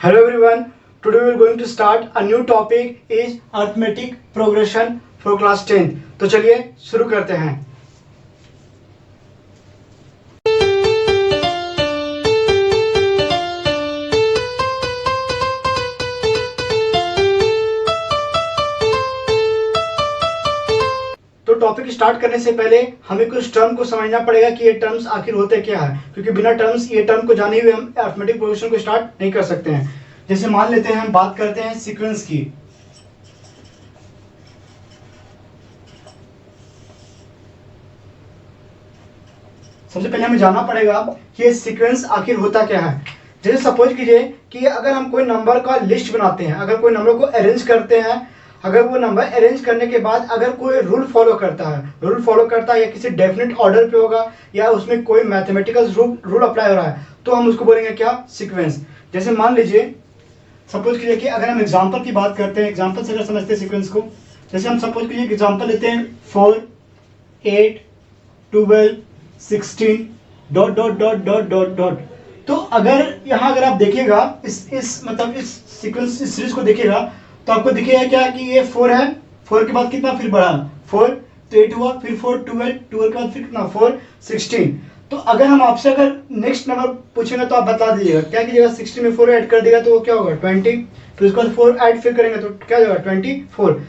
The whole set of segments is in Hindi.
Hello everyone. Today we are going to start a new topic is arithmetic progression for class 10. तो चलिए शुरू करते हैं. तो टॉपिक स्टार्ट करने से पहले हमें कुछ टर्म को समझना पड़ेगा कि ये टर्म्स आखिर होते क्या है, क्योंकि बिना टर्म्स ये टर्म को जाने हुए हम अरिथमेटिक प्रोग्रेशन को स्टार्ट नहीं कर सकते हैं. जैसे मान लेते हैं हम बात करते हैं सीक्वेंस की. सबसे पहले हमें जानना पड़ेगा कि ये सीक्वेंस आखिर होता क्या है. जैसे सपोज कीजिए कि अगर हम कोई नंबर का लिस्ट बनाते हैं, अगर कोई नंबर को अरेंज करते हैं, अगर वो नंबर अरेंज करने के बाद अगर कोई रूल फॉलो करता है या किसी डेफिनेट ऑर्डर पे होगा या उसमें कोई मैथमेटिकल रूल अप्लाई हो रहा है, तो हम उसको बोलेंगे क्या, सीक्वेंस. जैसे मान लीजिए सपोज कीजिए कि अगर हम एग्जांपल की बात करते हैं, एग्जांपल से अगर समझते हैं सीक्वेंस को. जैसे हम सपोज कीजिए एग्जांपल लेते हैं 4, 8, 12, 16 dot dot dot dot dot dot. तो अगर यहाँ अगर आप देखिएगा इस मतलब इस सीक्वेंस इस सीरीज को देखिएगा तो आपको दिखेगा क्या कि ये 4 है, 4 के बाद कितना फिर बढ़ा 4, तो 8 हुआ, फिर 4 12, 12 के बाद फिर कितना 4 16. तो अगर हम आपसे अगर नेक्स्ट नंबर पूछेंगे तो आप बता दीजिएगा, क्या कीजिएगा 16 में 4 ऐड कर देगा तो वो क्या होगा 20, फिर उसके बाद 4 ऐड फिर करेंगे तो क्या हो जाएगा 24.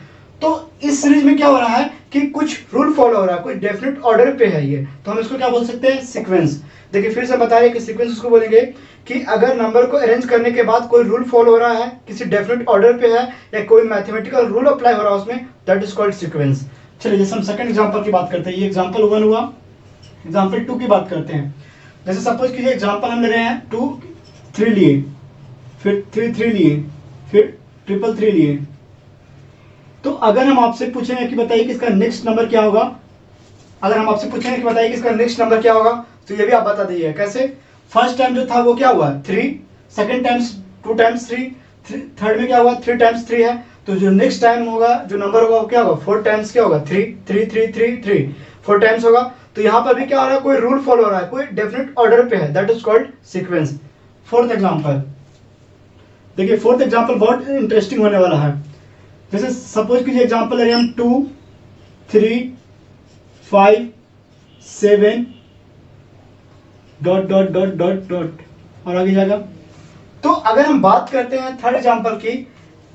तो इस सीरीज में क्या हो रहा है कि कुछ रूल फॉलो हो रहा है, कुछ डेफिनेट ऑर्डर पे है ये, तो हम इसको क्या बोल सकते हैं, सीक्वेंस. देखिए फिर से बता रहे हैं कि सीक्वेंस उसको बोलेंगे कि अगर नंबर को अरेंज करने के बाद कोई रूल फॉलो हो रहा है, किसी डेफिनेट ऑर्डर पे है या कोई मैथमेटिकल रूल अप्लाई हो रहा है उसमें, दैट इज कॉल्ड सीक्वेंस. चलिए जैसे हम सेकंड एग्जांपल की बात करते हैं, ये एग्जांपल 1 हुआ. एग्जांपल 2 की बात करते हैं. जैसे सपोज कीजिए एग्जांपल हम ले रहे हैं 2 3 लिए, फिर 3 3 लिए, फिर 3 3 लिए. तो अगर हम आपसे पूछेंगे कि बताइए कि इसका नेक्स्ट नंबर क्या होगा, अगर हम आपसे पूछेंगे कि बताइए कि इसका नेक्स्ट नंबर क्या होगा, तो ये भी आप बता दीजिए कैसे. फर्स्ट टाइम जो था वो क्या हुआ 3, सेकंड टाइम्स 2 टाइम्स 3, थर्ड में क्या हुआ 3 टाइम्स 3 है, तो जो नेक्स्ट टाइम होगा जो नंबर होगा वो क्या होगा 4 टाइम्स क्या होगा 3 3 3 3 3 4 टाइम्स होगा. तो यहाँ पर भी क्या हो रहा है, कोई रूल फॉलो हो रहा है, कोई डेफिनेट ऑर्डर पे है, that is called sequence. Fourth example देखिए, फोर्थ एग्जांपल बहुत इंटरेस्टिंग होने वाला है. जैसे सपोज कीजिए एग्जांपल ले रहे हैं हम 2 3 5 7 dot dot dot dot dot और आगे जाएगा. तो अगर हम बात करते हैं थर्ड एग्जांपल की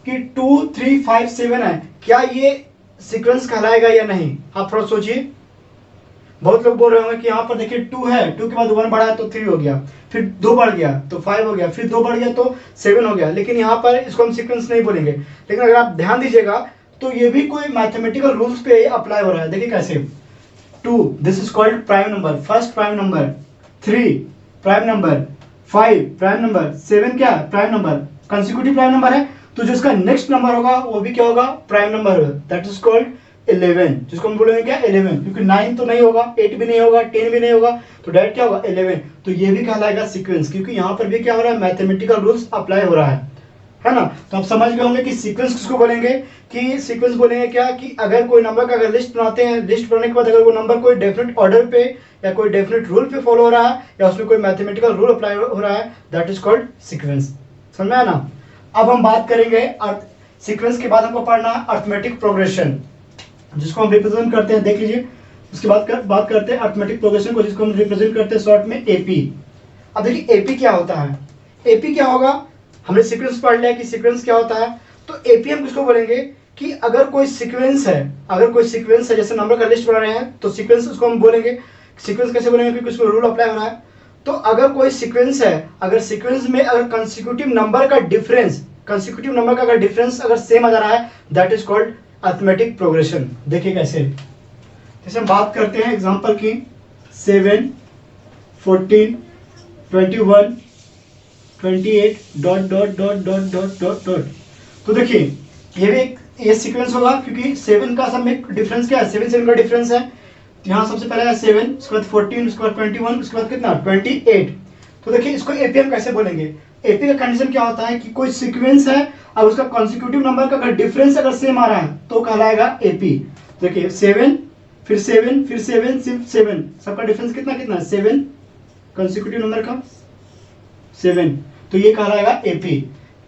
कि 2 3 5 7 है, क्या ये सीक्वेंस कहलाएगा या नहीं, आप थोड़ा सोचिए. बहुत लोग बोल रहे होंगे कि यहाँ पर देखिए 2 है, 2 के बाद 1 बढ़ा तो 3 हो गया, फिर 2 बढ़ गया तो 5 हो गया, फिर 2 बढ़ गया तो 7 हो गया. लेकिन यहाँ पर इसको हम सीक्वेंस नहीं बोलेंगे. लेकिन अगर आप ध्यान दीजिएगा तो ये भी कोई मैथमेटिकल रूल्स पे अप्लाई हो रहा है. देखिए कैसे, 2 this is called prime number, first prime number, 3 prime number, 5 prime number, 7 क्या prime number, consecutive prime number है, तो जो इसका नेक्स्ट नंबर होगा वो भी क्या होगा प्राइम नंबर होगा, दैट इज कॉल्ड 11, जिसको हम बोलेंगे क्या 11, क्योंकि 9 तो नहीं होगा, 8 भी नहीं होगा, 10 भी नहीं होगा, तो डायरेक्ट क्या होगा 11. तो ये भी कहलाएगा सीक्वेंस, क्योंकि यहाँ पर भी क्या हो रहा है, मैथमेटिकल रूल्स अप्लाई हो रहा है ना. तो आप समझ गए होंगे कि सीक्वेंस किसको बोलेंगे, कि सीक्वेंस बोलेंगे क्या कि अगर कोई नंबर का अगर लिस्ट बनाते हैं, लिस्ट बनाने के बाद अगर वो नंबर कोई डेफिनेट ऑर्डर पे या कोई डेफिनेट रूल पे फॉलो हो रहा है या उसमें कोई मैथमेटिकल रूल अप्लाई हो रहा है, दैट इज कॉल्ड सीक्वेंस. समझ में आया ना. अब हम बात करेंगे सीक्वेंस के बाद हमको पढ़ना है अरिथमेटिक प्रोग्रेशन, जिसको हम रिप्रेजेंट करते हैं. देख लीजिए, उसके बाद बात करते हैं अरिथमेटिक प्रोग्रेशन को, जिसको हम रिप्रेजेंट करते हैं शॉर्ट में एपी. अब देखिए एपी क्या होता है. एपी क्या होगा, हमने सीक्वेंस पढ़ लिया कि सीक्वेंस क्या होता है. तो एपी हम किसको बोलेंगे कि अगर कोई सीक्वेंस है, जैसे नंबर का लिस्ट बना रहे हैं तो सीक्वेंस उसको हम बोलेंगे. सीक्वेंस कैसे बोलेंगे, क्योंकि उसमें रूल अप्लाई हो रहा है. तो अगर कोई सीक्वेंस है, अगर सीक्वेंस में अगर कंसेक्यूटिव नंबर का डिफरेंस अगर सेम आ जा रहा है, that is called arithmetic progression. देखिए कैसे, जैसे हम बात करते हैं एग्जांपल की 7 14 21 28 dot dot dot dot dot dot dot. तो देखिए ये भी ये सीक्वेंस होगा, क्योंकि 7 का सब में डिफरेंस क्या है, 7 7 का डिफरेंस है. यहाँ सबसे पहले है 7, उसके बाद 14, उसके बाद 21, उसके बाद कितना 28. तो देखिए इसको एपी हम कैसे बोलेंगे. एपी का कंडीशन क्या होता है कि कोई सीक्वेंस है और उसका कॉन्सिक्यूटिव नंबर का अगर डिफरेंस अगर सेम आ रहा है तो कहलाएगा एपी. देखिए 7 फिर 7 फिर 7 सिर्फ 7, सबका डिफरेंस कितना कितना 7, कॉन्सिक्यूटिव नंबर का 7, तो ये कहलाएगा एपी.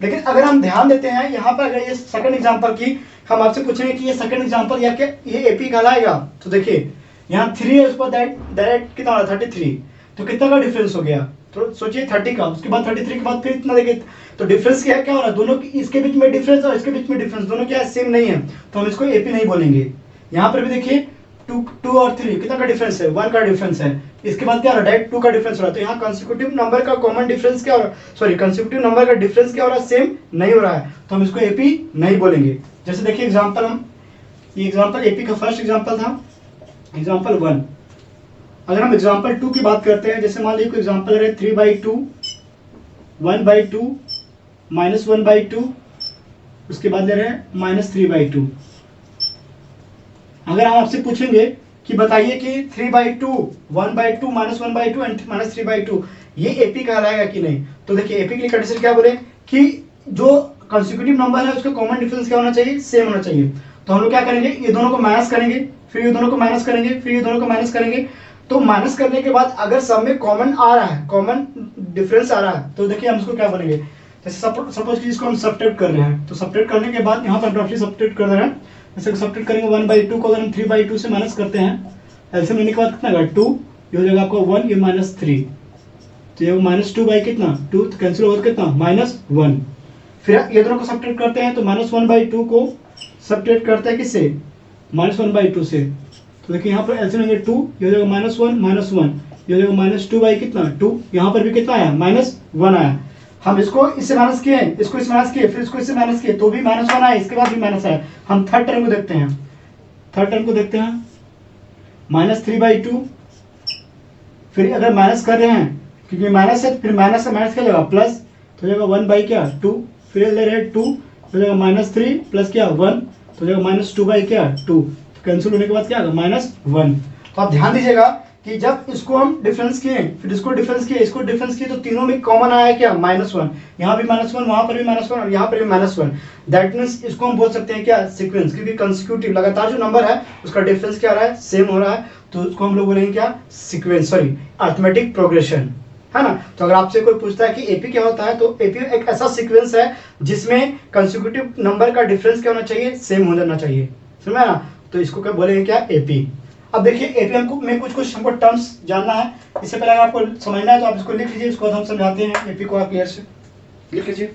लेकिन अगर हम ध्यान देते हैं यहाँ पर, अगर ये सेकंड एग्जांपल की हम आपसे पूछेंगे कि ये सेकंड एग्जांपल या क्या ये एपी कहलाएगा, तो देखिए यहाँ 3 है, उसके बाद दैट कितना हो रहा है 33, तो कितना का डिफरेंस हो गया, तो सोचिए 30 का, उसके बाद 33 के बाद फिर इतना देखिए, तो डिफरेंस क्या हो रहा है, दोनों की इसके बीच में डिफरेंस और इसके बीच में डिफरेंस दोनों क्या है, सेम नहीं है, तो हम इसको एपी नहीं बोलेंगे। यहाँ पर भी देखिए 2 और 3 कितना का डिफरेंस है, 1 का डिफरेंस है, इसके बाद क्या हो रहा है, डायरेक्ट 2 का डिफरेंस हो रहा है, तो यहाँ कंसेक्यूटिव नंबर का कॉमन डिफरेंस क्या हो रहा है, सॉरी कंसेक्यूटिव नंबर का डिफरेंस क्या हो रहा है, सेम नहीं हो रहा है, तो हम इसको एपी नहीं बोलेंगे। जैसे देखिए एग्जांपल, हम ये एग्जांपल एपी का फर्स्ट एग्जांपल था एग्जांपल 1। अगर हम एग्जांपल 2 की बात करते हैं, जैसे मान लीजिए कोई एग्जांपल है 3/2, 1/2, -1/2, उसके बाद ले रहे हैं -3/2। अगर हम आपसे पूछेंगे कि बताइए कि 3/2, 1/2, -1/2 एंड -3/2 ये एपी कहलाएगा कि नहीं, तो देखिए एपी के लिए कंडीशन क्या बोले कि जो कंसेक्यूटिव नंबर है उसका कॉमन डिफरेंस क्या होना चाहिए, सेम होना चाहिए। तो हम लोग क्या करेंगे, ये दोनों को माइनस करेंगे, फिर ये दोनों को माइनस करेंगे, फिर ये दोनों को माइनस करेंगे, तो माइनस करने के बाद अगर सब में कॉमन आ रहा है, कॉमन डिफरेंस आ रहा है, तो देखिए हम इसको क्या बोलेंगे, जैसे सपोज कि इसको हम सब्ट्रैक्ट कर रहे हैं, तो सब्ट्रैक्ट करने के बाद यहाँ पर रफली सब्ट्रैक्ट कर रहे हैं, जैसे सब्ट्रैक्ट करेंगे 1/2 को अगर हम 3/2 से माइनस करते हैं, एलसीएम लेने के बाद कितना होगा 2, ये हो जाएगा आपका 1, ये -3, तो ये -2 बाई कितना 2, तो कैंसिल होगा कितना -1। फिर ये दोनों को सब्ट्रैक्ट करते हैं, तो -1/2 को सब्ट्रैक्ट करते हैं किससे, -1/2 से, तो देखिए यहाँ पर एलसीएम लेंगे 2, ये हो जाएगा -1, ये हो जाएगा -2 बाई कितना 2, यहाँ पर भी कितना आया -1 आया। हम इसको इससे माइनस किए, इसको इससे माइनस किए, फिर इसको इससे माइनस किए, तो भी -1 आया, इसके बाद भी माइनस आया। हम थर्ड टर्म को देखते हैं, -3/2, फिर अगर माइनस कर रहे हैं क्योंकि माइनस है, फिर माइनस से माइनस क्या जाएगा प्लस, तो हो जाएगा 1/2, फिर ले रहे 2, हो जाएगा -3 प्लस क्या 1, तो हो जाएगा -2/2, तो कैंसिल होने के बाद क्या आएगा -1। तो आप ध्यान दीजिएगा कि जब इसको हम डिफरेंस किए, फिर इसको डिफरेंस किए, इसको डिफरेंस किए, तो तीनों में कॉमन आया क्या -1, यहाँ भी -1, वहां पर भी -1 और यहाँ पर भी -1। दैट मीन्स इसको हम बोल सकते हैं क्या सीक्वेंस, क्योंकि कंसेक्यूटिव लगातार जो नंबर है उसका डिफरेंस क्या आ रहा है, सेम हो रहा है, तो उसको हम लोग बोलेंगे क्या सीक्वेंस, सॉरी अरिथमेटिक प्रोग्रेशन, है ना। तो अगर आपसे कोई पूछता है कि एपी क्या होता है, तो एपी एक ऐसा सीक्वेंस है जिसमें कंसेक्यूटिव नंबर का डिफरेंस क्या होना चाहिए, सेम हो जाना चाहिए, समझा ना, तो इसको क्या बोलेंगे क्या एपी। अब देखिए एपीएम को में कुछ हमको टर्म्स जानना है, इससे पहले अगर आपको समझना है तो आप इसको लिख लीजिए, इसको हम समझाते हैं एपी को, आप क्लियर से लिख लीजिए।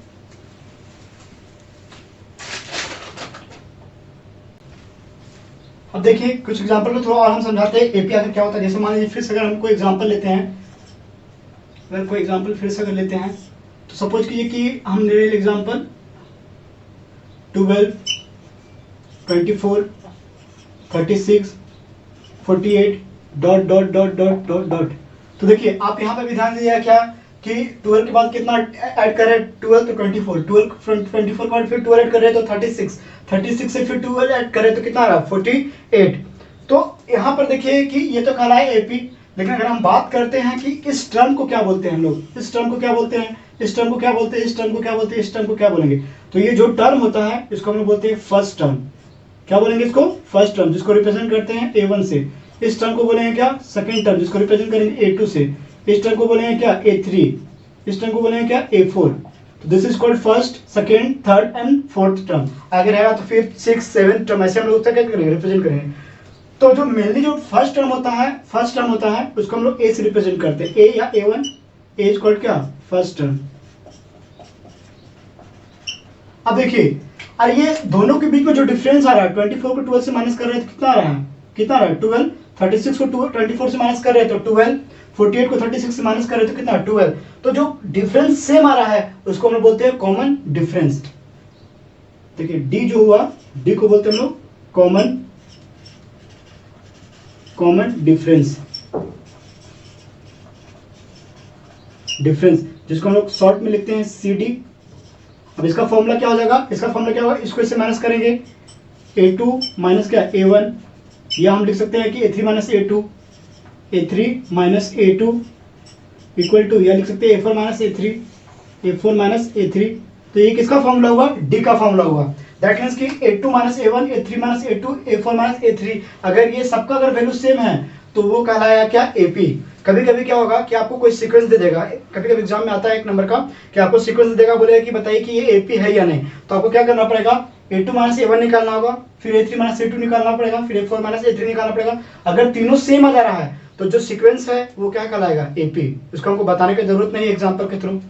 अब देखिए कुछ एग्जांपल को थोड़ा और हम समझाते हैं एपी आखिर क्या होता है। जैसे मान लीजिए फिर से अगर हम कोई एग्जांपल लेते हैं, अगर कोई एग्जांपल फिर से अगर लेते हैं, तो सपोज कीजिए कि हम ले रहे एग्जांपल 12, 24, 36, 48 ... तो देखिए आप यहाँ पे भी ध्यान दीजिएगा क्या कि 12 के बाद कितना ऐड कर रहे हैं, 12 तो 24, 24 के बाद फिर 12 ऐड कर रहे हैं तो 36 से फिर 12 ऐड कर रहे हैं तो कितना आ रहा है 48। तो यहाँ पर देखिए कि ये तो कहलाए एपी, लेकिन अगर हम बात करते हैं कि इस टर्म को क्या बोलते हैं, हम लोग इस टर्म को क्या बोलते हैं, इस टर्म को क्या बोलते हैं, इस टर्म को क्या बोलते हैं, इस टर्म को क्या बोलेंगे, तो ये जो टर्म होता है इसको हम लोग बोलते हैं फर्स्ट टर्म। क्या बोलेंगे इसको, फर्स्ट टर्म, जिसको रिप्रेजेंट करते हैं A1 से। इस टर्म को बोलेंगे क्या, सेकंड टर्म, जिसको रिप्रेजेंट करेंगे A2 से। इस टर्म को बोलेंगे क्या, A3। इस टर्म को बोलेंगे क्या, A4। तो this is called first, second, third and fourth term. अगर है तो फिर 6, 7 टर्म, ऐसे हम लोग क्या करेंगे, रिप्रेजेंट करेंगे। तो जो मेनली जो फर्स्ट टर्म होता है उसको हम लोग A से रिप्रेजेंट करते हैं, A या A1, A इज कॉल्ड क्या, फर्स्ट टर्म। अब देखिए और ये दोनों के बीच में जो डिफरेंस आ रहा है, 24 को 12 से माइनस कर रहे हैं तो कितना आ रहा है, 12, 36 को 24 से माइनस कर रहे हैं तो 12, 48 को 36 से माइनस कर रहे हैं तो कितना 12। तो जो डिफरेंस सेम आ रहा है उसको हम लोग बोलते हैं कॉमन डिफरेंस। देखिए डी जो हुआ, डी को बोलते हैं हम लोग कॉमन डिफरेंस, जिसको हम लोग शॉर्ट में लिखते हैं CD। अब इसका फॉर्मूला क्या हो जाएगा, इसका फॉर्मूला क्या होगा, इसको इससे माइनस करेंगे, A2 माइनस क्या, A1, या हम लिख सकते हैं कि A3 minus A2, A3 minus A2 equal to, या लिख सकते हैं A4 minus A3, A4 minus A3। तो ये किसका फॉर्मूला हुआ, डी का फॉर्मूला हुआ। दैट मीन्स कि A2 minus A1, A3 minus A2, A4 minus A3, अगर ये सबका अगर वैल्यू सेम है तो वो कहलाया क्या, AP। कभी कभी क्या होगा कि आपको कोई सीक्वेंस दे देगा, कभी कभी एग्जाम में आता है एक नंबर का कि आपको सीक्वेंस दे देगा, बोलेगा कि बताइए कि ये एपी है या नहीं। तो आपको क्या करना पड़ेगा, A2 माइनस A1 निकालना होगा, फिर A3 माइनस A2 निकालना पड़ेगा, फिर A4 माइनस A3 निकालना पड़ेगा। अगर तीनों सेम आ जा रहा है तो जो सीक्वेंस है वो क्या कहलाएगा, एपी। इसको हमको बताने की जरूरत नहीं है एग्जाम्पल के थ्रू।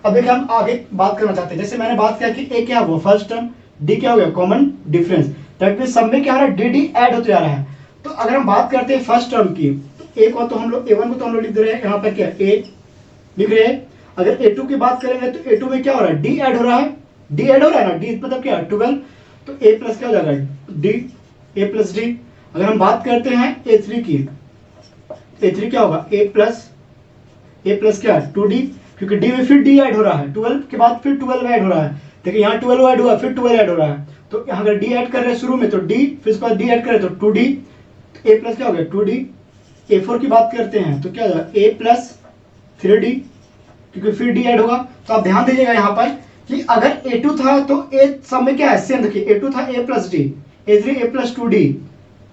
अब देखिए हम आगे बात करना चाहते हैं, जैसे मैंने बात किया कि ए क्या हुआ फर्स्ट टर्म, डी क्या हो गया कॉमन डिफरेंस, दैट मीन सब में क्या हो रहा है, डी डी ऐड होते जा रहा है। तो अगर हम बात करते हैं फर्स्ट टर्म की, तो ए को तो हम लोग A1 को तो हम लोग लिख दे रहे हैं यहाँ पर क्या ए लिख रहे हैं। अगर A2 की बात करेंगे तो A2 में क्या हो रहा है, डी ऐड हो रहा है, डी ऐड हो रहा है ना, डी मतलब क्या 12, तो ए प्लस क्या हो जाएगा डी, ए प्लस डी। अगर हम बात करते हैं A3 की, A3 क्या होगा ए प्लस क्या 2D, क्योंकि डी में फिर डी ऐड हो रहा है, 12 के बाद फिर 12 ऐड हो रहा है। देखिए यहाँ 12 ऐड हुआ फिर 12 ऐड हो रहा है, तो यहाँ अगर डी ऐड कर रहे हैं शुरू में तो डी, फिर उसके बाद डी ऐड करें तो 2D, तो ए प्लस क्या हो गया 2D। A4 की बात करते हैं तो क्या होगा ए प्लस 3D, क्योंकि फिर डी ऐड होगा। तो आप ध्यान दीजिएगा यहाँ पर कि अगर A2 था तो ए सब में क्या है सेम, देखिए A2 था A plus D, A3 A plus 2D,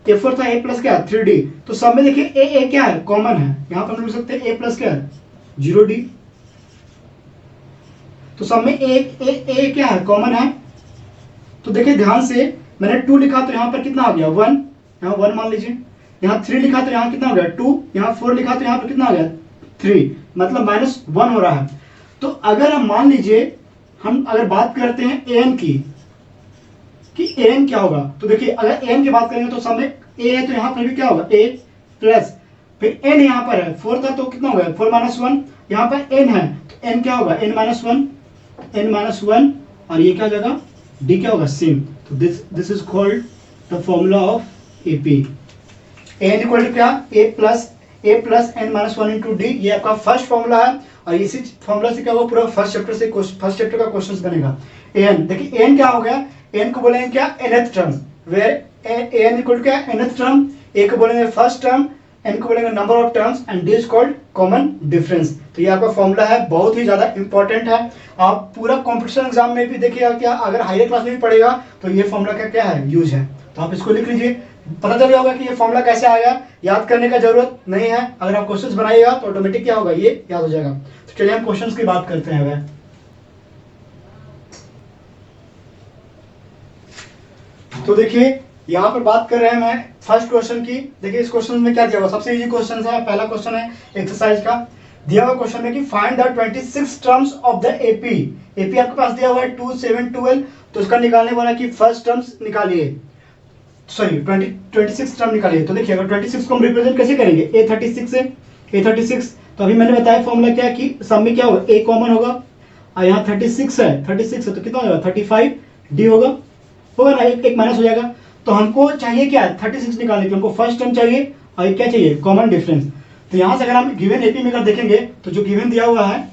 A4 था A प्लस क्या 3D, तो सब में देखिए ए क्या है कॉमन है, यहाँ पर हम लिख सकते हैं A प्लस क्या है 0D। तो सब में ए क्या है कॉमन है। तो देखिए ध्यान से, मैंने 2 लिखा तो यहाँ पर कितना आ गया 1, यहाँ 1 मान लीजिए, यहाँ 3 लिखा तो यहाँ कितना हो गया 2, यहाँ 4 लिखा तो यहाँ पर कितना आ गया 3, मतलब -1 हो रहा है। तो अगर हम मान लीजिए हम अगर बात करते हैं an की कि an क्या होगा, तो देखिए अगर an की बात करेंगे तो सब में a है तो यहाँ पर भी क्या होगा a प्लस, फिर n यहाँ पर है 4 था तो कितना होगा 4 माइनस 1, यहाँ पर n है तो n क्या होगा n माइनस 1, और ये क्या हो जाएगा d क्या होगा सेम। तो this is called the formula of AP. n equal to क्या a plus n minus 1 into D, ये आपका फर्स्ट फॉर्मूला है, और इसी फॉर्मूला से क्या होगा पूरा फर्स्ट चैप्टर का क्वेश्चन बनेगा। an देखिए n क्या हो गया, n को बोलेंगे क्या nth term, where an equal to क्या nth टर्म, a को बोलेंगे फर्स्ट टर्म, n को बोलेंगे number of terms, and d is called common difference. तो ये आपका फॉर्मूला है, बहुत ही ज्यादा इंपॉर्टेंट है। आप पूरा कॉम्पिटिशन एग्जाम में भी देखिएगा, क्या अगर हायर क्लास में भी पढ़ेगा तो ये फॉर्मूला का क्या है यूज है। तो आप इसको लिख लीजिए, पता चल जाएगा कि ये फॉर्मूला कैसे आएगा, याद करने का जरूरत नहीं है। अगर आप क्वेश्चंस बनाइएगा तो ऑटोमेटिक क्या होगा ये याद हो जाएगा। तो चलिए हम क्वेश्चंस की बात करते हैं। वह तो देखिए यहाँ पर बात कर रहे हैं मैं फर्स्ट क्वेश्चन की। देखिए इस क्वेश्चन में क्या दिया हुआ, सबसे इजी क्वेश्चन है, पहला क्वेश्चन है एक्सरसाइज का। दिया हुआ क्वेश्चन है कि find the 26 terms of the AP. AP आपके पास दिया हुआ है 2, 7, 12, तो उसका निकालने वाला कि फर्स्ट टर्म्स निकालिए, सॉरी 26 टर्म निकालिए। तो देखिए अगर 26 को हम रिप्रेजेंट कैसे करेंगे, A36 से, A36 तो अभी मैंने बताया फॉर्मूला क्या कि सब में क्या होगा a कॉमन होगा, और यहाँ 36 है तो कितना होगा 35D होगा ना, एक माइनस हो जाएगा। तो हमको चाहिए क्या 36 निकालने के, हमको फर्स्ट टर्म चाहिए और क्या चाहिए कॉमन डिफरेंस। तो यहाँ से अगर हम गिवन एपी में अगर देखेंगे तो जो गिवन दिया हुआ है,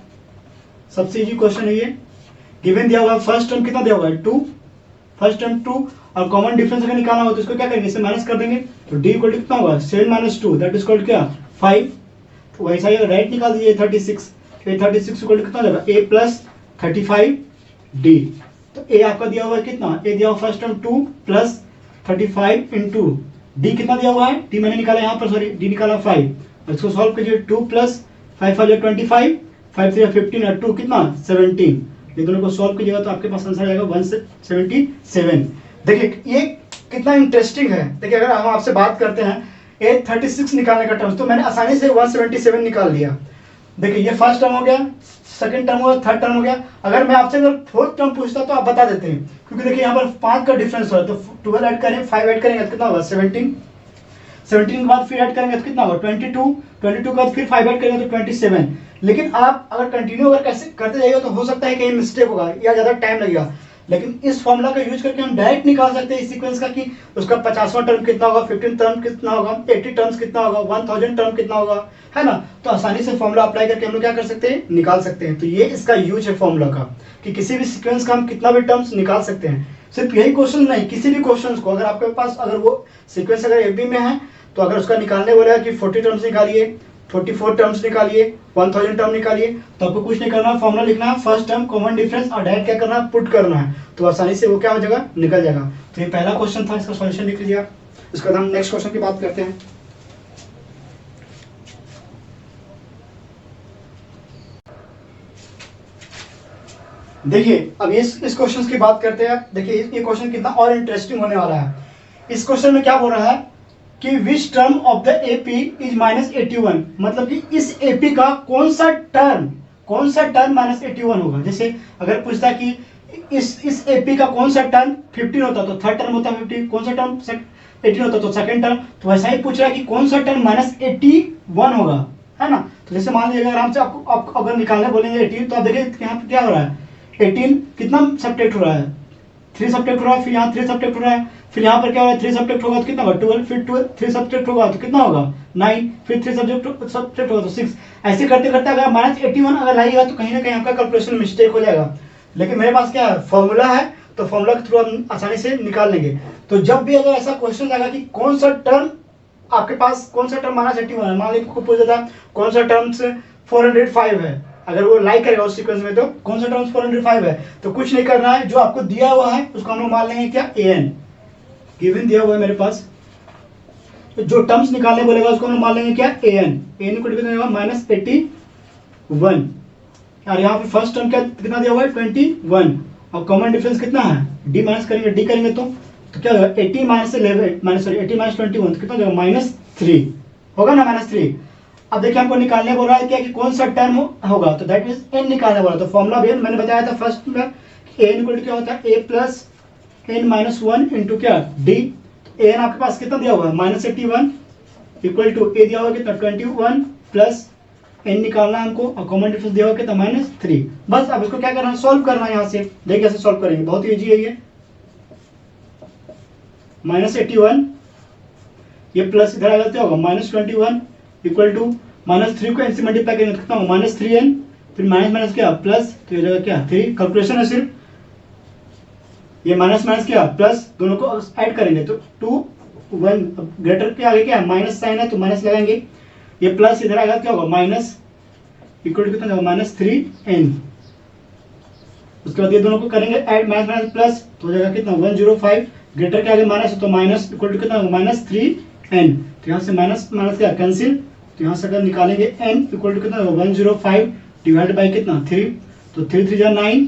सबसे इजी क्वेश्चन है ये, गिवन दिया हुआ है फर्स्ट टर्म कितना दिया हुआ है 2, फर्स्ट टर्म 2, और कॉमन डिफरेंस अगर निकालना हो तो इसको क्या करेंगे, इसे माइनस कर देंगे, तो d इक्वल टू कितना होगा 7 minus 2, that is equal to क्या 5। तो वैसा ही राइट निकाल दीजिए 36, तो 36 इक्वल टू कितना होगा a प्लस 35d। तो a आपका दिया हुआ है कितना, a दिया हुआ first term 2 plus 35 into d कितना दिया हुआ है, d मैंने निकाला यहाँ पर, सॉरी d निकाला 5, और इसको सॉल्व कीजिए 2 प्लस 5 5 25, 5 3 15 और 2 कितना 17, ये दोनों को सॉल्व कीजिएगा तो आपके पास आंसर आएगा 177। देखिए ये कितना इंटरेस्टिंग है। देखिए अगर हम आपसे बात करते हैं A36 निकालने का टर्म, तो मैंने आसानी से 177 निकाल लिया। देखिए ये फर्स्ट टर्म हो गया, सेकंड टर्म हो गया, थर्ड टर्म हो गया। अगर मैं आपसे अगर फोर्थ टर्म पूछता तो आप बता देते हैं, क्योंकि देखिए यहाँ पर 5 का डिफरेंस हो रहा है, तो 12 ऐड करें 5 ऐड करेंगे तो कितना होगा 17, 17 के बाद फिर ऐड करेंगे तो कितना होगा 22, 22 के बाद फिर 5 ऐड करेंगे तो 27। लेकिन आप अगर कंटिन्यू अगर कैसे करते जाइएगा तो हो सकता है कहीं मिस्टेक होगा या ज़्यादा टाइम लगेगा। लेकिन इस फॉर्मूला का यूज करके हम डायरेक्ट निकाल सकते हैं इस सीक्वेंस का कि उसका 50वां टर्म कितना होगा, 15 टर्म कितना होगा, 80 टर्म्स कितना होगा, 1000 टर्म कितना होगा, है ना। तो आसानी से फॉर्मूला अप्लाई करके हम लोग क्या कर सकते हैं, निकाल सकते हैं। तो ये इसका यूज है फॉर्मूला का, कि किसी भी सीक्वेंस का हम कितना भी टर्म्स निकाल सकते हैं। सिर्फ यही क्वेश्चन नहीं, किसी भी क्वेश्चन को अगर आपके पास अगर वो सीक्वेंस अगर एबी में है तो अगर उसका निकालने बोलेगा कि 40 टर्म्स निकालिए, 44 टर्म्स निकालिए, 1000 टर्म निकालिए, तो आपको कुछ नहीं करना, फॉर्मूला लिखना है, फर्स्ट टर्म कॉमन डिफरेंस, और डायरेक्ट क्या करना है, पुट करना है, तो आसानी से वो क्या हो जाएगा, निकल जाएगा। तो ये पहला क्वेश्चन था, इसका सॉल्यूशन लिख लीजिए आप। उसके बाद हम नेक्स्ट क्वेश्चन की बात करते हैं। देखिए अब इस क्वेश्चन की बात करते हैं। देखिए ये क्वेश्चन कितना और इंटरेस्टिंग होने वाला है। इस क्वेश्चन में क्या बोल रहा है कि which term of the AP is -81, मतलब कि इस एपी का कौन सा टर्म -81 होगा। जैसे अगर पूछता है कि इस एपी का कौन सा टर्म 15 होता तो थर्ड टर्म होता 15, कौन सा टर्म 18 होता तो सेकंड टर्म, तो वैसा ही पूछ रहा है कि कौन सा टर्म -81 होगा, है ना। तो जैसे मान लीजिए आराम से आपको अगर निकालने बोलेंगे 18, तो आप देखिए यहाँ पे क्या हो रहा है, 18 कितना सब्ट्रैक्ट हो रहा है, 3 सब्ट्रैक्ट हो रहा है, फिर यहाँ 3 सब्ट्रैक्ट हो रहा है, फिर यहाँ पर क्या हो रहा है 3 सब्ट्रैक्ट होगा तो कितना होगा 12, फिर 3 सब्ट्रैक्ट होगा तो कितना होगा 9, फिर 3 सब्ट्रैक्ट होगा तो 6। ऐसे करते करते अगर -81 अगर लाइएगा तो कहीं ना कहीं आपका कैलकुलेशन मिस्टेक हो जाएगा। लेकिन मेरे पास क्या है, फॉर्मूला है, तो फॉर्मूला के थ्रू हम आसानी से निकाल लेंगे। तो जब भी अगर ऐसा क्वेश्चन आएगा कि कौन सा टर्म आपके पास कौन सा टर्म -81 है, मान लीजिए पूछ देता कौन सा टर्म 405 है, अगर वो लाइक करेगा उस सीक्वेंस में तो कौन सा टर्म 405 है, तो कुछ नहीं करना है, जो आपको दिया हुआ है उसको हम लोग मान लेंगे क्या an, गिवन दिया हुआ है मेरे पास, तो जो टर्म्स निकालने बोलेगा उसको हम मान लेंगे क्या an को कितना देगा -81, और यहाँ पे फर्स्ट टर्म क्या कितना दिया हुआ है 21, और कॉमन डिफरेंस कितना है d माइनस करेंगे, d करेंगे तो क्या होगा 80 माइनस 21 कितना होगा -3 होगा ना, -3। अब देखिए हमको निकालने बोल रहा है क्या कि कौन सा टर्म होगा, तो दैट मींस n निकालने बोला। तो फॉर्मूला भी मैंने बताया था फर्स्ट में, n इक्वल टू क्या होता है a प्लस n-1 इंटू क्या d। an आपके पास कितना दिया हुआ है -81 इक्वल टू a दिया हुआ कितना 21 प्लस n निकालना है हमको, और कॉमन डिफरेंस दिया हुआ कितना -3। बस अब इसको क्या करना है, सॉल्व करना है। यहाँ से देखिए कैसे सॉल्व करेंगे, बहुत ही ईजी है ये। -81 ये प्लस इधर आएगा क्या होगा -21 इक्वल टू -3 को n से मल्टीप्लाई करेंगे तो कितना होगा -3n, फिर माइनस माइनस क्या प्लस, तो ये जगह क्या 3, कैलकुलेशन है सिर्फ, ये माइनस माइनस क्या प्लस, दोनों को ऐड करेंगे तो 2 1 ग्रेटर के आगे क्या माइनस साइन है तो माइनस लगाएंगे, ये प्लस इधर आएगा क्या होगा माइनस इक्वल टू कितना होगा -3n। उसके बाद ये दोनों को करेंगे ऐड, माइनस माइनस प्लस, तो हो जाएगा कितना 105, ग्रेटर के आगे माइनस तो माइनस इक्वल टू कितना होगा -3n। तो यहाँ से माइनस माइनस क्या कैंसिल, तो यहाँ से अगर निकालेंगे n इक्वल टू कितना होगा 105 डिवाइड बाई कितना 3, तो 3 3 जा 9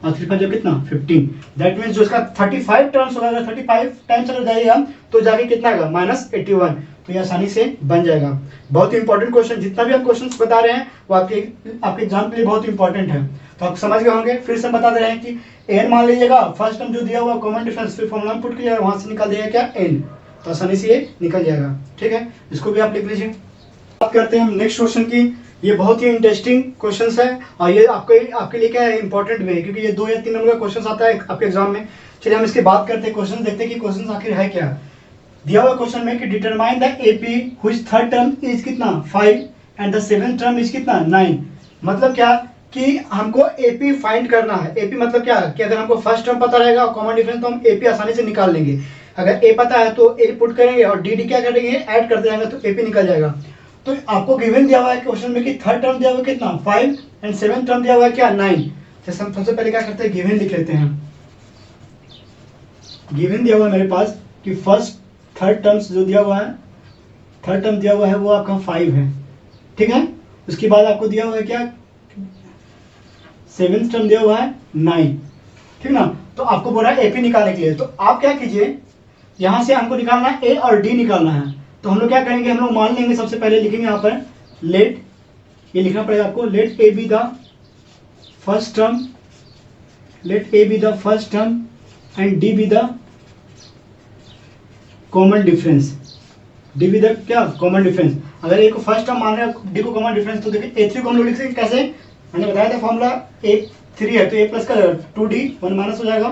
और 3 5 जा कितना 15। दैट मीन्स जो इसका 35 टर्म्स होगा, अगर 35 टाइम्स अगर जाएगा तो जाके कितना आएगा -81, तो ये आसानी से बन जाएगा। बहुत ही इंपॉर्टेंट क्वेश्चन, जितना भी हम क्वेश्चन बता रहे हैं वो आपके एग्जाम के लिए बहुत इंपॉर्टेंट है। तो आप समझ गए होंगे, फिर से हम बता दे रहे हैं कि n मान लीजिएगा, फर्स्ट टर्म जो दिया हुआ कॉमन डिफरेंस, फिर फॉर्मूला में पुट कीजिएगा, वहां से निकाल दिएगा क्या n, तो आसानी से ये निकल जाएगा। ठीक है, इसको भी आप लिख लीजिए। बात करते हैं हम नेक्स्ट क्वेश्चन की। ये बहुत ही इंटरेस्टिंग क्वेश्चन है और ये आपके लिए क्या है इंपॉर्टेंट भी है, क्योंकि ये 2 या 3 नंबर का क्वेश्चन आता है आपके एग्जाम में। चलिए हम इसकी बात करते हैं, क्वेश्चन देखते हैं कि क्वेश्चन आखिर है क्या। दिया हुआ क्वेश्चन में कि determine the AP which third term is कितना 5 and the seventh term is कितना 9। मतलब क्या कि हमको एपी फाइंड करना है। एपी मतलब क्या कि अगर हमको फर्स्ट टर्म पता रहेगा और कॉमन डिफरेंस, तो हम एपी आसानी से निकाल लेंगे। अगर ए पता है तो ए पुट करेंगे और डी क्या करेंगे ऐड करते जाएंगे तो एपी निकल जाएगा। तो आपको गिवन दिया हुआ है क्वेश्चन में कि थर्ड टर्म दिया हुआ कितना 5 एंड सेवेंथ टर्म दिया हुआ है क्या 9। जैसे हम सबसे पहले क्या करते हैं, गिवन लिख लेते हैं। गिवन दिया हुआ है मेरे पास कि फर्स्ट थर्ड टर्म्स जो दिया हुआ है, थर्ड टर्म दिया हुआ है वो आपका 5 है, ठीक है। उसके बाद आपको दिया हुआ है क्या, सेवेंथ टर्म दिया हुआ है 9, ठीक ना। तो आपको बोला है एपी निकालने के लिए, तो आप क्या कीजिए, यहां से हमको निकालना है ए और डी निकालना है। तो हम लोग क्या करेंगे, हम लोग मान लेंगे, सबसे पहले लिखेंगे यहाँ पर लेट, ये लिखना पड़ेगा आपको, let A be the first term, let A be the first term and D be the common difference, D be the क्या कॉमन डिफरेंस। अगर ए को फर्स्ट टर्म मान रहे हैं, डी को कॉमन डिफरेंस, तो देखिए ए3 को हम लोग लिख सकते कैसे, मैंने बताया था फॉर्मूला ए3 है तो ए प्लस का 2d 1 माइनस हो जाएगा,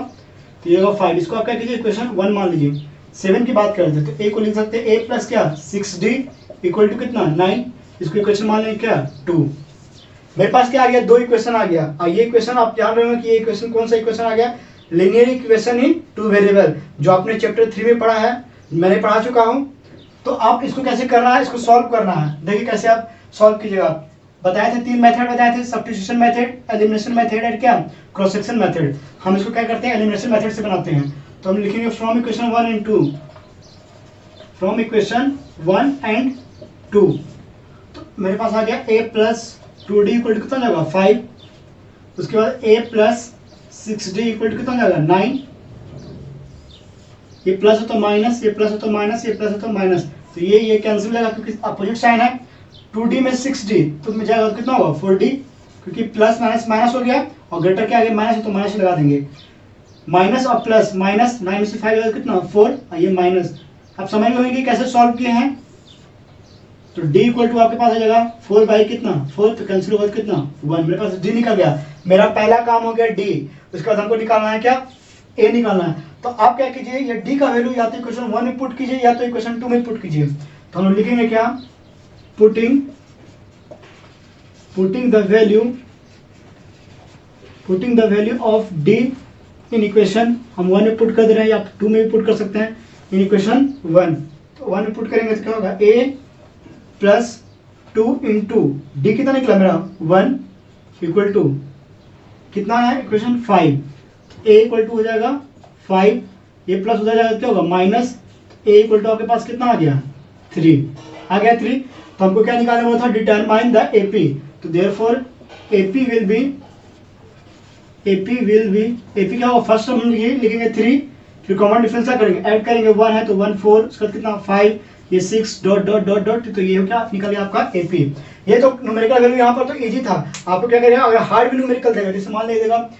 तो ये होगा 5। इसको आप क्या कीजिए इक्वेशन 1 मान लीजिए। 7 की बात करते हैं तो ए को लिख सकते हैं ए प्लस क्या 6d इक्वल टू कितना 9, इसको इक्वेशन मान लेंगे क्या 2। मेरे पास क्या आ गया, 2 इक्वेशन आ गया। और ये इक्वेशन आप जान रहे हो कि ये इक्वेशन कौन सा इक्वेशन आ गया, लीनियर इक्वेशन इन 2 वेरिएबल, जो आपने चैप्टर 3 में पढ़ा है, मैंने पढ़ा चुका हूं। तो आप इसको कैसे करना है, इसको सॉल्व करना है। देखिए कैसे आप सॉल्व कीजिएगा। बताए थे 3 मेथड बताए थे, सब्स्टिट्यूशन मेथड, एलिमिनेशन मेथड और क्या क्रॉस सेक्शन मेथड। हम इसको क्या करते हैं, एलिमिनेशन मेथड से बनाते हैं। तो हम लिखेंगे from equation 1 and 2, from equation 1 and 2। तो मेरे पास आ गया a plus 2d equal to कितना जाएगा 5, उसके बाद a plus 6d equal to कितना हो जाएगा 9, ये प्लस हो तो माइनस, ये प्लस हो तो माइनस, ये प्लस हो तो माइनस, तो ये कैंसिल हो जाएगा क्योंकि अपोजिट साइन है। 2d में 6d तो में जाएगा कितना होगा 4d, क्योंकि प्लस माइनस माइनस हो गया और ग्रेटर के आगे माइनस है तो माइनस लगा देंगे। माइनस और प्लस, माइनस 9 में से 5 लगा कितना 4 और ये माइनस। आप समझ गए कि कैसे सॉल्व किए हैं। तो d इक्वल टू आपके पास आ जाएगा 4 बाई कितना 4, तो कैंसिल होगा कितना 1। मेरे पास d निकल गया, मेरा पहला काम हो गया d। उसके बाद हमको निकालना है क्या a निकालना है। तो आप क्या कीजिए, ये d का वैल्यू या तो इक्वेशन 1 में पुट कीजिए या तो इक्वेशन 2 में पुट कीजिए। तो हम लिखेंगे क्या, putting the value of d in equation, हम 1 में पुट कर दे रहे हैं या 2 में भी पुट कर सकते हैं, इन इक्वेशन 1। तो 1 में पुट करेंगे तो क्या होगा a प्लस 2 इंटू डी कितना निकला मेरा 1 इक्वल टू कितना है इक्वेशन 5। a इक्वल टू हो जाएगा 5, ये प्लस हो जाएगा क्या होगा माइनस, a इक्वल टू आपके पास कितना आ गया 3 आ गया 3। तो हमको क्या निकालना हुआ था, डिटरमाइन द AP। तो देयरफॉर AP क्या होगा, फर्स्ट हम लिखेंगे 3, फिर कॉमन डिफरेंस क्या करेंगे, ऐड करेंगे 1 है तो 1 4, उसका कितना 5, ये 6 डॉट डॉट डॉट डॉट, तो ये क्या निकल गया आपका AP। ये तो न्यूमेरिकल वैल्यू यहाँ पर तो इजी था। आपको क्या करेगा, अगर हार्ड भी न्यूमेरिकल देगा जैसे मान लीजिएगा,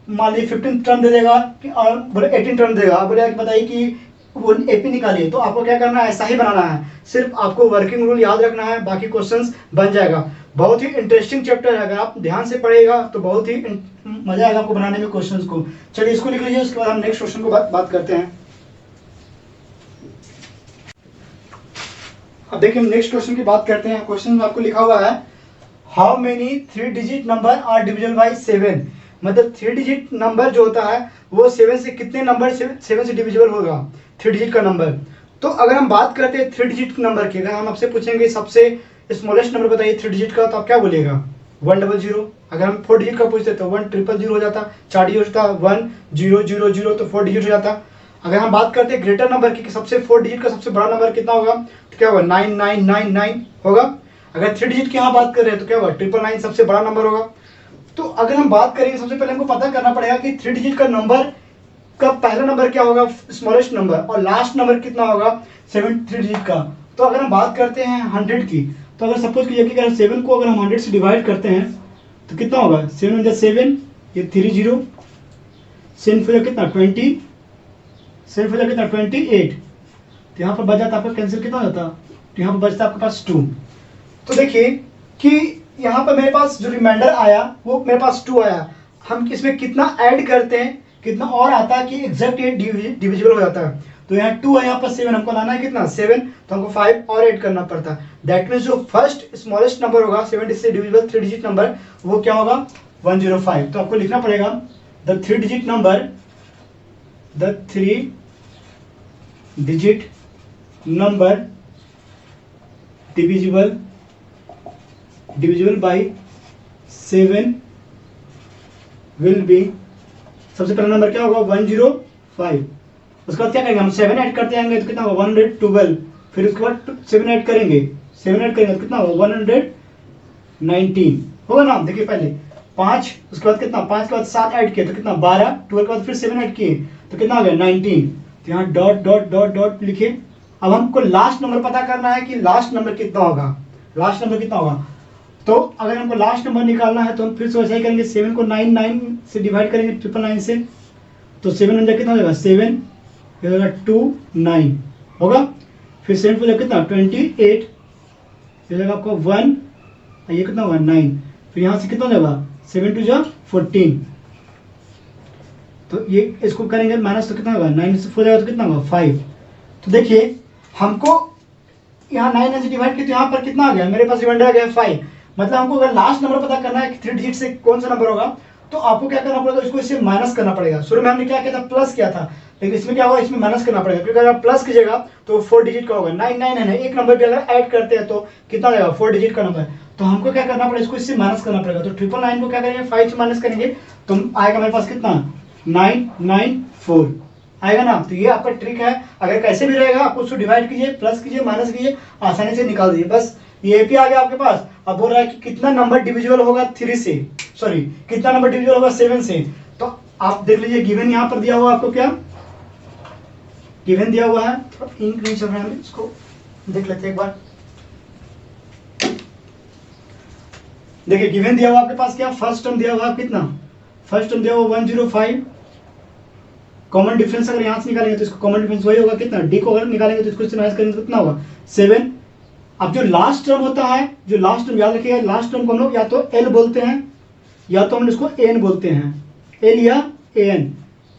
मान लीजिए 15 टर्म दे देगा और बोले 18 टर्म देगा, आप बोले बताइए कि वो AP निकालिए, तो आपको क्या करना है, ऐसा ही बनाना है। सिर्फ आपको वर्किंग रूल याद रखना है, बाकी क्वेश्चंस बन जाएगा। बहुत ही इंटरेस्टिंग चैप्टर है, अगर आप ध्यान से पढ़ेगा तो बहुत ही मजा आएगा आपको बनाने में क्वेश्चंस को। चलिए इसको लिख लीजिए, उसके बाद हम नेक्स्ट क्वेश्चन को बात करते हैं। अब देखिए नेक्स्ट क्वेश्चन की बात करते हैं। क्वेश्चन में आपको लिखा हुआ है, how many 3 digit number are divisible by 7। मतलब 3 डिजिट नंबर जो होता है वो 7 से कितने नंबर 7 से डिविजिबल होगा 3 डिजिट का नंबर। तो अगर हम बात करते हैं 3 डिजिट नंबर की, अगर हम आपसे पूछेंगे सबसे स्मॉलेस्ट नंबर बताइए 3 डिजिट का, तो आप क्या बोलिएगा 100। अगर हम 4 डिजिट का पूछते तो 1000 हो जाता, 4 डिजिट होता 1000, तो 4 डिजिट हो जाता। अगर हम बात करते हैं ग्रेटर नंबर की, सबसे 4 डिजिट का सबसे बड़ा नंबर कितना होगा, तो क्या होगा 9999 होगा। अगर 3 डिजिट की यहाँ बात कर रहे हैं तो क्या होगा 999 सबसे बड़ा नंबर होगा। तो अगर हम बात करेंगे, सबसे पहले हमको पता करना पड़ेगा कि 3 डिजिट का नंबर का पहला नंबर क्या होगा स्मॉलेस्ट नंबर, और लास्ट नंबर कितना होगा 3 डिजिट का। तो अगर हम बात करते हैं 100 की, तो अगर सपोज कीजिए कि अगर 7 को अगर हम 100 से डिवाइड करते हैं तो कितना होगा 7 × 7, ये 30, 7 4 कितना 20, 7 4 कितना 28, तो यहाँ पर बच जाता आपका कैंसिल कितना हो जाता, तो यहाँ पर बचता आपके पास 2। तो देखिए कि यहाँ पर मेरे पास जो रिमाइंडर आया वो मेरे पास 2 आया। हम इसमें कितना ऐड करते हैं, कितना और आता है कि एग्जैक्ट ये डिविजिबल हो जाता है। तो यहाँ 2 है, यहाँ पर 7, हमको लाना है कितना 7, तो हमको 5 और ऐड करना पड़ता है। दैट मीन्स जो फर्स्ट स्मॉलेस्ट नंबर होगा 70 से डिविजिबल 3 डिजिट नंबर, वो क्या होगा 105। तो आपको लिखना पड़ेगा the 3 digit number divisible by 7 will be, सबसे पहला नंबर क्या होगा 105। उसके बाद क्या करेंगे हम 7 ऐड करते आएंगे तो कितना होगा 112, फिर उसके बाद 7 ऐड करेंगे तो कितना होगा 119 होगा ना। देखिए पहले 5, उसके बाद कितना 5 के बाद 7 ऐड किए तो कितना 12, 12 के बाद फिर 7 ऐड किए तो कितना हो गया 19। तो यहाँ डॉट डॉट डॉट डॉट लिखे। अब हमको लास्ट नंबर पता करना है कि लास्ट नंबर कितना होगा। तो अगर हमको लास्ट नंबर निकालना है तो हम फिर से वैसा ही करेंगे, 7 को 99 से डिवाइड करेंगे 999 से, तो 7 अंदर कितना हो जाएगा 7, ये होगा 29 होगा। फिर 7 को कितना 28, ये जाएगा आपको 1, ये कितना होगा 9, फिर यहाँ से कितना हो जाएगा 7 2 जा 14, तो ये इसको करेंगे माइनस तो कितना होगा 9 से 4 जाएगा तो कितना होगा 5। तो देखिए हमको यहाँ 9 से डिवाइड किया तो यहाँ पर कितना आ गया, मेरे पास रिमाइंडर आ गया 5। मतलब हमको अगर लास्ट नंबर पता करना है कि 3 डिजिट से कौन सा नंबर होगा, तो आपको क्या करना पड़ेगा, इसको इससे माइनस करना पड़ेगा। शुरू में हमने क्या किया था प्लस किया था, लेकिन इसमें क्या होगा इसमें माइनस करना पड़ेगा, क्योंकि अगर आप प्लस कीजिएगा तो 4 डिजिट का होगा। 99 है, एक नंबर भी अगर ऐड करते हैं तो कितना आएगा 4 डिजिट का नंबर। तो हमको क्या करना पड़ेगा, इसको इससे माइनस करना पड़ेगा। तो 999 को क्या करेंगे 5 से माइनस करेंगे तो आएगा मेरे पास कितना 994 आएगा ना। तो ये आपका ट्रिक है, अगर कैसे भी रहेगा आप उसको डिवाइड कीजिए, प्लस कीजिए, माइनस कीजिए, आसानी से निकाल दीजिए। बस ये AP आ गया आपके पास। अब बोल रहा है कि कितना नंबर डिविजिबल होगा 3 से, सॉरी कितना नंबर डिविजिबल होगा 7 से। तो आप देख लीजिए गिवन यहाँ पर दिया हुआ आपको, क्या गिवन दिया हुआ है, थोड़ा इंक नहीं चल रहा है, इसको देख लेते हैं एक बार। देखिए गिवन दिया हुआ आपके पास क्या, फर्स्ट टर्म दिया हुआ कितना, फर्स्ट टर्म दिया हुआ 105, कॉमन डिफरेंस अगर यहाँ से निकालेंगे तो इसको कॉमन डिफरेंस वही होगा कितना, डी को अगर निकालेंगे तो इसको इससे माइनस करेंगे तो कितना होगा 7। अब जो लास्ट टर्म होता है, जो लास्ट टर्म याद रखिएगा, लास्ट टर्म को हम लोग या तो एल बोलते हैं या तो हम इसको एन बोलते हैं, एल या एन,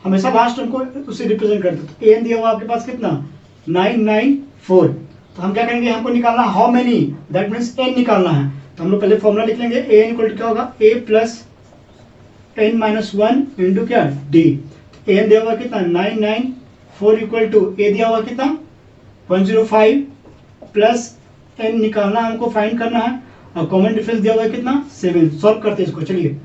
हमेशा लास्ट टर्म को उसे रिप्रेजेंट करते हैं। तो एन दिया हुआ आपके पास कितना 994। तो हम क्या करेंगे, हमको निकालना how many, that means N निकालना है। तो हम लोग पहले फॉर्मूला लिख लेंगे, ए एन इक्वल टू क्या होगा, ए प्लस एन माइनस 1 इंटू क्या डी। एन दिया हुआ कितना 994 इक्वल टू ए दिया हुआ कितना 105 प्लस एन निकालना हमको, फाइंड करना है, और कॉमन डिफरेंस दिया हुआ है कितना 7। सॉल्व करते हैं इसको, चलिए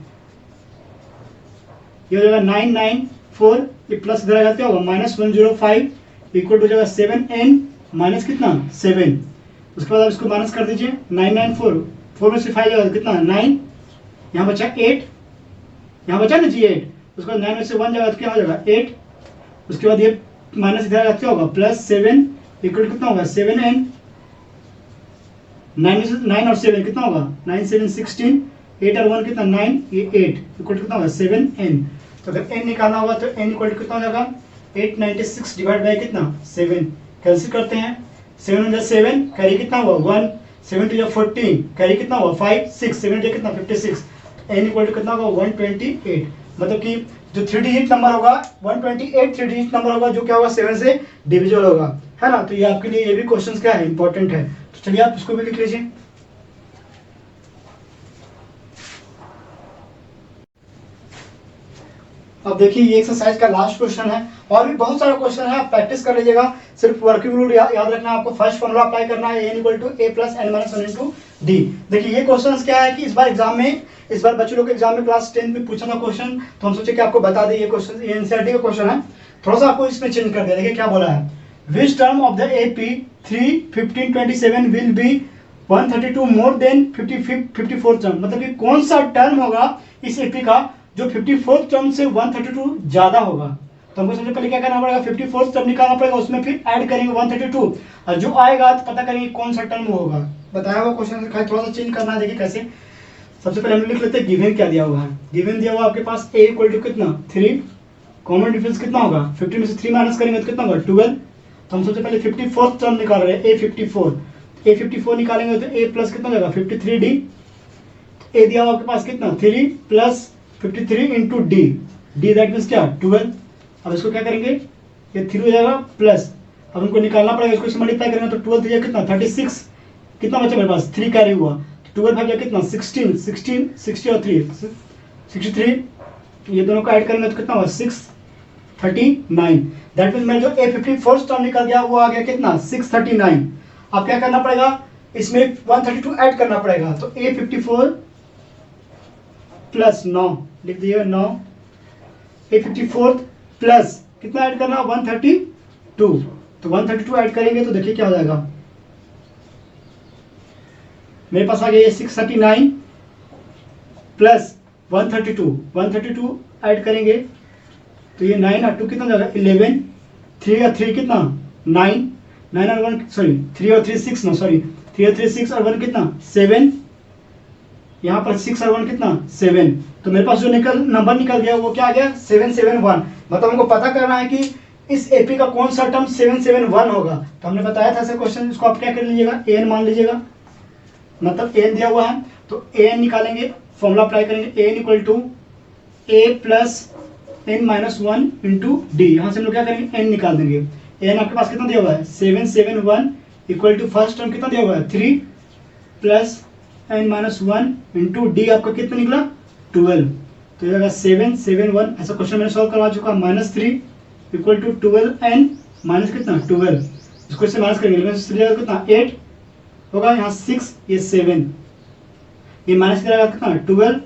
ये हो जाएगा 994, ये प्लस इधर आएगा क्या होगा माइनस 105 इक्वल टू जाएगा 7n माइनस कितना 7। उसके बाद आप इसको माइनस कर दीजिए, 994 4 में से 5 जाएगा कितना 9, यहाँ बचा 8, यहाँ बचा ना जी 8, उसके बाद 9 में से 1 जाएगा तो क्या हो जाएगा 8, उसके बाद ये माइनस इधर आएगा क्या होगा प्लस 7 इक्वल कितना होगा 7n, 9 और 7 कितना होगा 9 7 16, 8 और 1 कितना 9, ये 8 इक्वल कितना होगा 7n। तो अगर n निकालना होगा तो n इक्वल कितना हो जाएगा 896 डिवाइड बाय कितना 7, कैंसिल करते हैं, 7 × 7 कैरी कितना हुआ 1, 7 × 14 कैरी कितना हुआ 5, 6 7 × कितना 56, n इक्वल कितना होगा 128। मतलब कि जो 3 डिजिट नंबर होगा 128 3 डिजिट नंबर होगा जो क्या होगा 7 से डिविजिबल होगा, है ना। तो ये आपके लिए ये भी क्वेश्चन क्या है इंपॉर्टेंट है। तो चलिए आप इसको भी लिख लीजिए। अब देखिए ये एक्सरसाइज का लास्ट क्वेश्चन है, और भी बहुत सारा क्वेश्चन है, आप प्रैक्टिस कर लीजिएगा। सिर्फ वर्किंग रूल याद रखना है आपको, फर्स्ट फॉर्मूला अप्लाई करना है, n equal to a plus n minus 1 into D. देखिए ये क्वेश्चन क्या है कि इस बार एग्जाम में, इस बार बच्चों लोग के एग्जाम में क्लास 10 में पूछा था क्वेश्चन, तो हम सोचे कि आपको बता दें। ये क्वेश्चन ये एनसीईआरटी का क्वेश्चन है, थोड़ा सा आपको इसमें चेंज कर दिया। देखिए क्या बोला है, which term of the AP 3 15 27 will be 132 more than 54 term. मतलब कि कौन सा टर्म होगा इस AP का जो 54 टर्म से 132 ज्यादा होगा। तो हमको सबसे पहले क्या करना पड़ेगा, 54 टर्म निकालना पड़ेगा, उसमें फिर ऐड करेंगे 132, और जो आएगा तो पता करेंगे कौन सा टर्म होगा। बताया हुआ क्वेश्चन से थोड़ा सा चेंज करना है। देखिए कैसे, सबसे पहले हम लिख लेते हैं गिवन क्या दिया हुआ है। गिवन दिया हुआ आपके पास a इक्वल टू कितना 3, कॉमन डिफरेंस कितना होगा 15 में से 3 माइनस करेंगे तो कितना होगा 12। तो हम सबसे पहले 54 टर्म निकाल रहे हैं, a54 निकालेंगे तो a प्लस कितना होगा 53d। a दिया हुआ आपके पास कितना 3 plus 53 into D, D that means क्या 12। अब इसको क्या करेंगे, ये 3 हो जाएगा प्लस, अब हमको निकालना पड़ेगा, इसको इससे मल्टीप्लाई करेंगे तो 12 दिया कितना 36, कितना बचा मेरे पास 3 कैरी हुआ, 12 भाग गया कितना 16, 60 और 3 63, ये दोनों को ऐड करेंगे तो कितना हुआ 639। दैट मीन्स मैं जो a54 टर्म निकल गया वो आ गया कितना 639। अब क्या करना पड़ेगा, इसमें 132 ऐड करना पड़ेगा, तो a54 प्लस 9 लिख दिए 9, a54 प्लस कितना ऐड करना 132, तो 132 ऐड करेंगे तो देखिए क्या हो जाएगा, मेरे पास आ गया ये 639 प्लस 132 ऐड करेंगे तो ये 9 और 2 कितना हो जाएगा 11, 3 और 3 कितना 9 और 1 सॉरी 3 और 3 6 ना सॉरी 3 और 3 6 और 1 कितना 7, यहाँ पर 6 और 1 कितना 7। तो मेरे पास जो नंबर निकल गया वो क्या आ गया 771। मतलब हमको पता करना है कि इस एपी का कौन सा टर्म 771 होगा। तो हमने बताया था ऐसा क्वेश्चन, इसको आप क्या कर लीजिएगा एन मान लीजिएगा, मतलब एन दिया हुआ है तो एन निकालेंगे, फॉर्मूला अप्लाई करेंगे, N equal to A plus N minus 1 into D. यहाँ से हम लोग क्या करेंगे एन निकाल देंगे। एन आपके पास कितना दिया हुआ है 771 इक्वल टू फर्स्ट टर्म कितना दिया हुआ है 3 plus N minus 1 into D आपका कितना निकला 12। तो ये 771, ऐसा क्वेश्चन मैंने सॉल्व करवा चुका, -3 इक्वल टू 12 एन माइनस कितना 12, इसको इससे माइनस करेंगे कितना 8 होगा, यहाँ 6 ये 7, ये माइनस करेगा कितना 12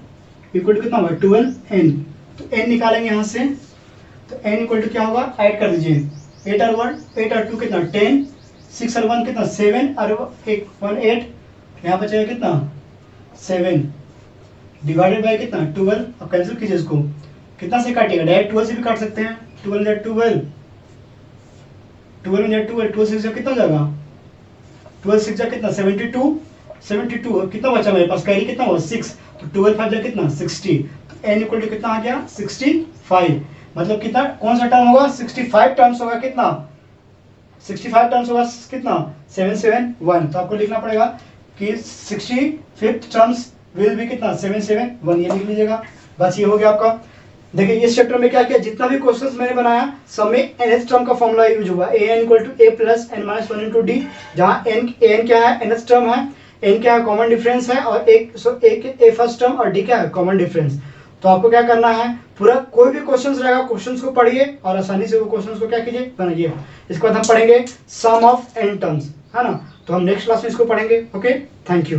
इक्वल टू कितना होगा 12 एन। तो एन निकालेंगे यहाँ से, तो एन इक्वल टू क्या होगा ऐड कर दीजिए 8 और 2 कितना 10, 6 और 1 कितना 7 और 1 8, यहाँ बचेगा कितना 7, डिवाइडेड बाय कितना 12। अब कैंसिल कीजिए इसको, कितना से काटिएगा, डायरेक्ट 12 से भी काट सकते हैं। 12 में 12, 12 में 12, 12 से कितना हो जाएगा, 12 6 जा कितना 72, 72। और कितना बचा मेरे पास, कैरी कितना हुआ 6, तो 12 5 जा कितना 60, तो n इक्वल टू कितना आ गया 65। मतलब कितना, कौन सा टर्म होगा, 65 टर्म्स होगा, कितना 65 टर्म्स होगा, कितना 771। तो आपको लिखना पड़ेगा कि 65th टर्म्स विल बी कितना 771, ये लिख लीजिएगा। बस ये हो गया आपका। देखिए इस चैप्टर में क्या किया, जितना भी क्वेश्चंस मैंने बनाया सब में nth टर्म का फॉर्मूला यूज हुआ, an equal to a plus n minus 1 into D, जहाँ n क्या है, nth टर्म है, n क्या है कॉमन डिफरेंस है, और a फर्स्ट टर्म और d क्या है कॉमन डिफरेंस। तो आपको क्या करना है, पूरा कोई भी क्वेश्चंस रहेगा क्वेश्चंस को पढ़िए और आसानी से वो क्वेश्चंस को क्या कीजिए, बनाइए। इसके बाद हम पढ़ेंगे सम ऑफ n टर्म्स, है ना। तो हम नेक्स्ट क्लास में इसको पढ़ेंगे। Okay, thank you.